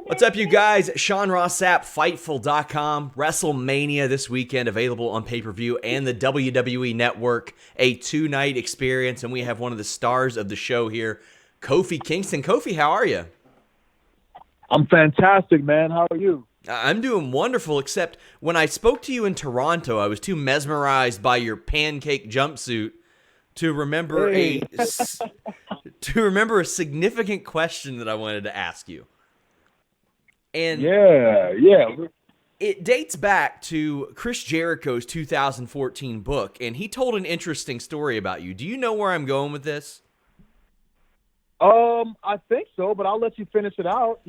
What's up, you guys? Sean Ross Sapp, Fightful.com. WrestleMania this weekend, available on pay-per-view and the WWE Network. A two-night experience, and we have one of the stars of the show here, Kofi Kingston. Kofi, how are you? I'm fantastic, man. How are you? I'm doing wonderful, except when I spoke to you in Toronto, I was too mesmerized by your pancake jumpsuit to remember to remember a significant question that I wanted to ask you. And yeah. it dates back to Chris Jericho's 2014 book, and he told an interesting story about you. Do you know where I'm going with this? I think so, but I'll let you finish it out,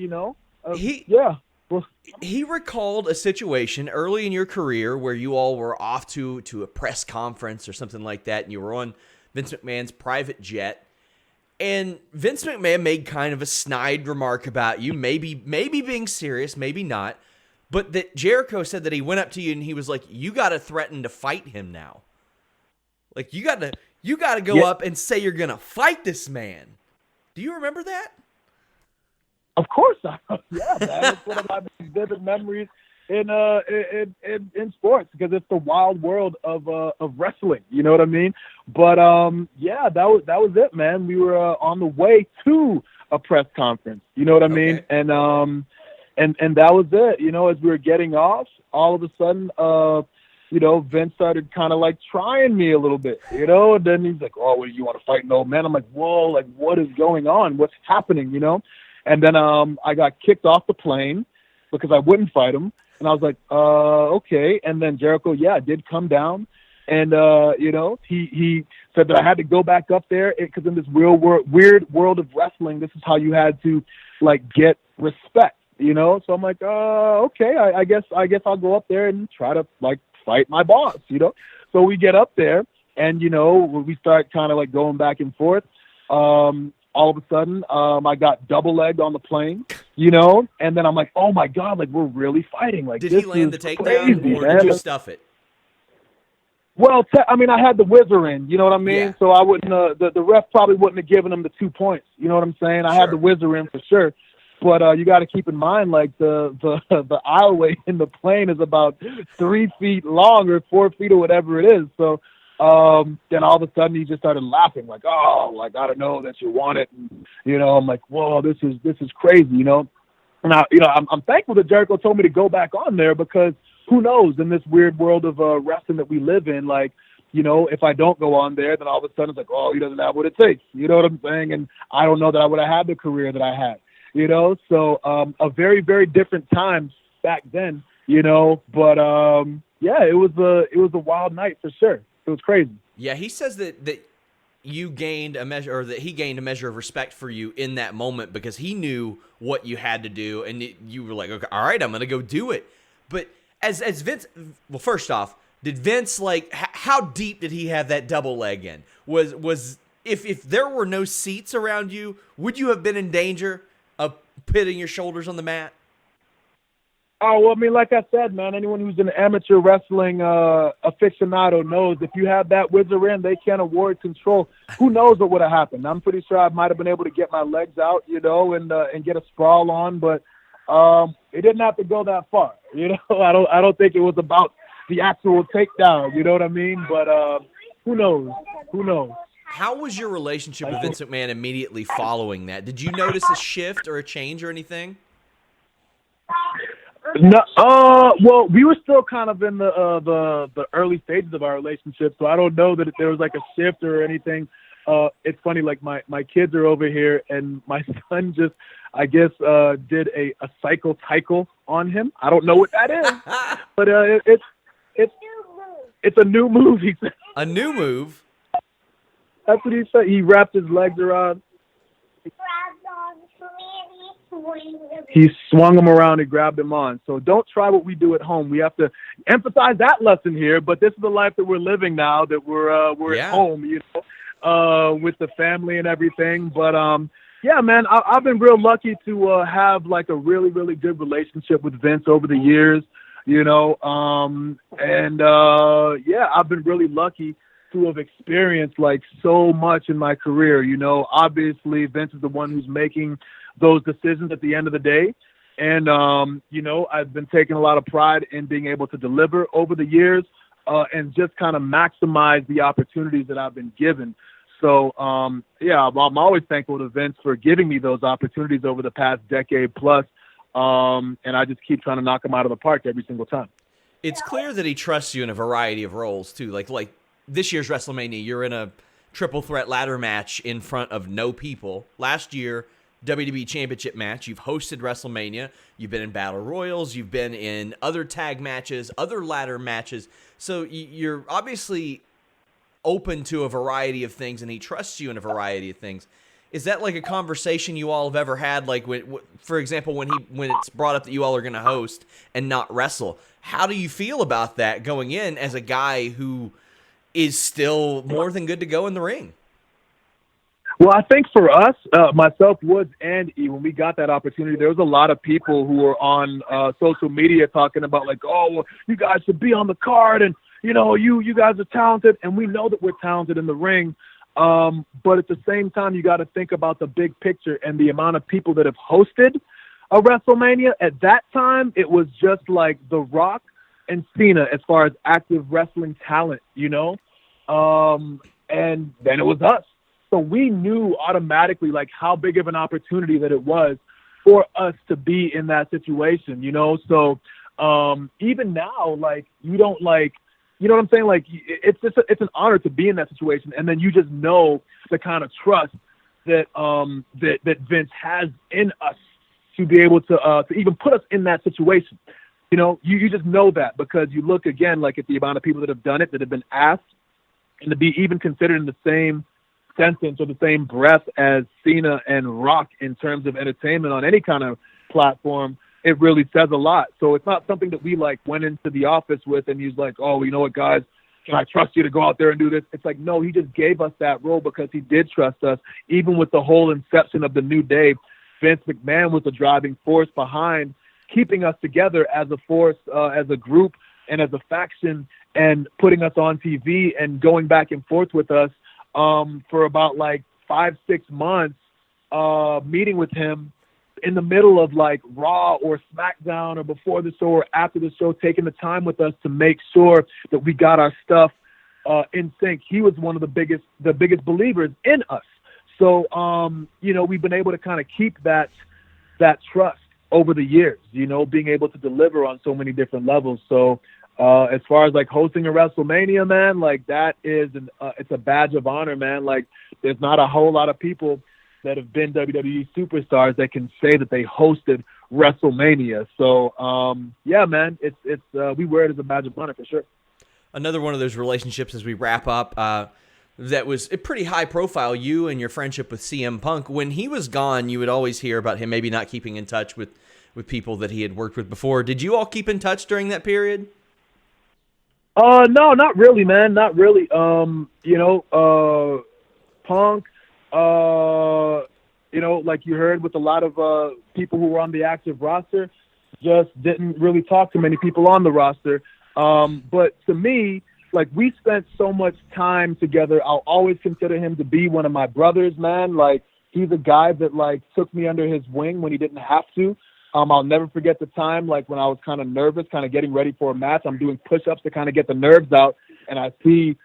He recalled a situation early in your career where you all were off to a press conference or something like that, and you were on Vince McMahon's private jet. And Vince McMahon made kind of a snide remark about you, maybe being serious, maybe not. But that Jericho said that he went up to you and he was like, "You got to threaten to fight him now. Like you got to go up and say you're gonna fight this man." Do you remember that? Of course, yeah. That's one of my vivid memories in sports, because it's the wild world of wrestling. You know what I mean? But yeah, that was it, man. We were on the way to a press conference. You know what I mean? And that was it. You know, as we were getting off, all of a sudden, Vince started kind of like trying me a little bit. You know, and then he's like, "Oh, well, you want to fight an old man?" I'm like, "Whoa, like what is going on? What's happening?" You know? And then I got kicked off the plane because I wouldn't fight him. And I was like, okay. And then Jericho, did come down. And, he said that I had to go back up there because in this weird world of wrestling, this is how you had to, like, get respect, you know? So I'm like, okay, I guess I'll go up there and try to, like, fight my boss, you know? So we get up there and, we start kind of, like, going back and forth. All of a sudden, I got double-legged on the plane, and then I'm like, oh, my God, like, we're really fighting. Like, did this he land the is takedown, crazy, or man. did you stuff it? Well, I had the whizzer in, you know what I mean? Yeah. So I wouldn't, the ref probably wouldn't have given him the 2 points, you know what I'm saying? I had the whizzer in for sure. But you got to keep in mind, like, the aisleway in the plane is about 3 feet long or 4 feet or whatever it is. So then all of a sudden he just started laughing, like, "Oh, like, I don't know that you want it." And, I'm like, "Whoa, this is crazy," Now, I'm thankful that Jericho told me to go back on there, because who knows, in this weird world of wrestling that we live in, like, if I don't go on there, then all of a sudden it's like, oh, he doesn't have what it takes. You know what I'm saying? And I don't know that I would have had the career that I had, So a very, very different time back then, But yeah, it was a wild night for sure. It was crazy. Yeah, he says that you gained a measure, or that he gained a measure of respect for you in that moment because he knew what you had to do, and you were like, okay, all right, I'm gonna go do it. But as Vince, well, first off, did Vince, like, how deep did he have that double leg in? Was if there were no seats around you, would you have been in danger of putting your shoulders on the mat? Oh, well, I mean, like I said, man, anyone who's an amateur wrestling aficionado knows if you have that whizzer in, they can't award control. Who knows what would have happened? I'm pretty sure I might have been able to get my legs out, and get a sprawl on, but it didn't have to go that far. I don't think it was about the actual takedown. You know what I mean? But who knows? Who knows? How was your relationship with Vince McMahon immediately following that? Did you notice a shift or a change or anything? No, well, we were still kind of in the early stages of our relationship, so I don't know that there was like a shift or anything. It's funny, like my kids are over here, and my son just, I guess, did a cycle on him. I don't know what that is, but it's a new move. He said. A new move. That's what he said. He wrapped his legs around. He swung him around and grabbed him on. So don't try what we do at home. We have to emphasize that lesson here. But this is the life that we're living now, that we're at home, with the family and everything. But yeah, man, I've been real lucky to have like a really, really good relationship with Vince over the years. Yeah, I've been really lucky to have experienced like so much in my career. Obviously Vince is the one who's making those decisions at the end of the day. And, I've been taking a lot of pride in being able to deliver over the years and just kind of maximize the opportunities that I've been given. So, I'm always thankful to Vince for giving me those opportunities over the past decade plus. And I just keep trying to knock them out of the park every single time. It's clear that he trusts you in a variety of roles, too. Like this year's WrestleMania, you're in a triple threat ladder match in front of no people. Last year, WWE Championship match. You've hosted WrestleMania. You've been in Battle Royals. You've been in other tag matches, other ladder matches. So you're obviously open to a variety of things, and he trusts you in a variety of things. Is that like a conversation you all have ever had? Like, for example, when it's brought up that you all are going to host and not wrestle, how do you feel about that going in as a guy who is still more than good to go in the ring? Well, I think for us, myself, Woods, and E, when we got that opportunity, there was a lot of people who were on social media talking about like, oh, well, you guys should be on the card, and you guys are talented, and we know that we're talented in the ring. But at the same time, you got to think about the big picture and the amount of people that have hosted a WrestleMania. At that time, it was just like The Rock and Cena as far as active wrestling talent, and then it was us. So we knew automatically like how big of an opportunity that it was for us to be in that situation, So even now, like you don't like, you know what I'm saying? Like it's an honor to be in that situation, and then you just know the kind of trust that that Vince has in us to be able to even put us in that situation. You just know that because you look again like at the amount of people that have done it, that have been asked, and to be even considered in the same sentence or the same breath as Cena and Rock in terms of entertainment on any kind of platform, it really says a lot. So it's not something that we like went into the office with and he's like, oh, you know what, guys, can I trust you to go out there and do this? It's like, no, he just gave us that role because he did trust us. Even with the whole inception of the New Day, Vince McMahon was the driving force behind keeping us together as a force, as a group and as a faction, and putting us on TV and going back and forth with us for about like 5-6 months, meeting with him in the middle of like Raw or SmackDown or before the show or after the show, taking the time with us to make sure that we got our stuff in sync. He was one of the biggest believers in us. So, we've been able to kind of keep that trust over the years, being able to deliver on so many different levels. So, as far as like hosting a WrestleMania, man, like that is it's a badge of honor, man. Like there's not a whole lot of people that have been WWE superstars that can say that they hosted WrestleMania. So, man, it's we wear it as a badge of honor for sure. Another one of those relationships as we wrap up, that was a pretty high profile, you and your friendship with CM Punk. When he was gone, you would always hear about him maybe not keeping in touch with people that he had worked with before. Did you all keep in touch during that period? No, not really, man. Not really. Punk, like you heard with a lot of people who were on the active roster, just didn't really talk to many people on the roster. But to me, like we spent so much time together. I'll always consider him to be one of my brothers, man. Like he's a guy that like took me under his wing when he didn't have to. I'll never forget the time, like when I was kind of nervous, kind of getting ready for a match. I'm doing push-ups to kind of get the nerves out. And I see,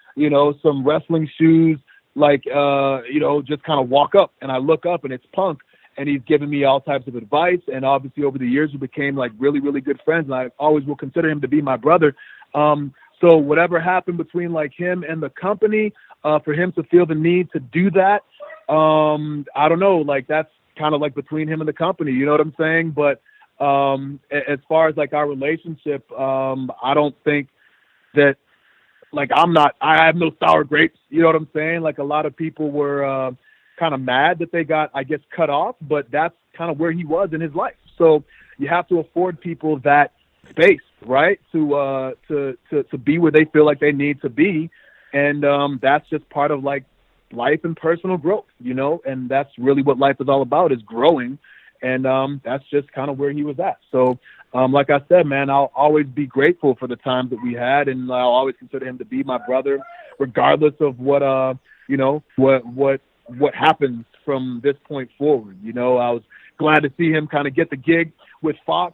some wrestling shoes, like, just kind of walk up. And I look up and it's Punk. And he's giving me all types of advice. And obviously over the years, we became like really, really good friends. And I always will consider him to be my brother. So whatever happened between like him and the company, for him to feel the need to do that, I don't know, like that's kind of like between him and the company, you know what I'm saying? But as far as like our relationship, I don't think that like I have no sour grapes, you know what I'm saying? Like a lot of people were kind of mad that they got, I guess, cut off, but that's kind of where he was in his life. So you have to afford people that space, right? To be where they feel like they need to be. And that's just part of like life and personal growth, and that's really what life is all about, is growing. And that's just kind of where he was at. So like I said, man, I'll always be grateful for the times that we had, and I'll always consider him to be my brother, regardless of what what happens from this point forward. I was glad to see him kind of get the gig with Fox,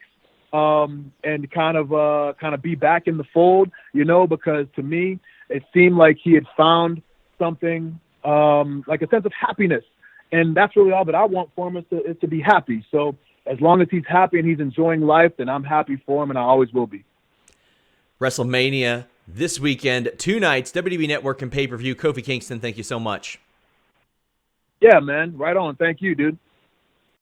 and kind of be back in the fold, because to me, it seemed like he had found something, like a sense of happiness. And that's really all that I want for him is to be happy. So as long as he's happy and he's enjoying life, then I'm happy for him, and I always will be. WrestleMania this weekend, 2 nights, WWE Network and pay-per-view. Kofi Kingston, thank you so much. Yeah, man. Right on. Thank you, dude.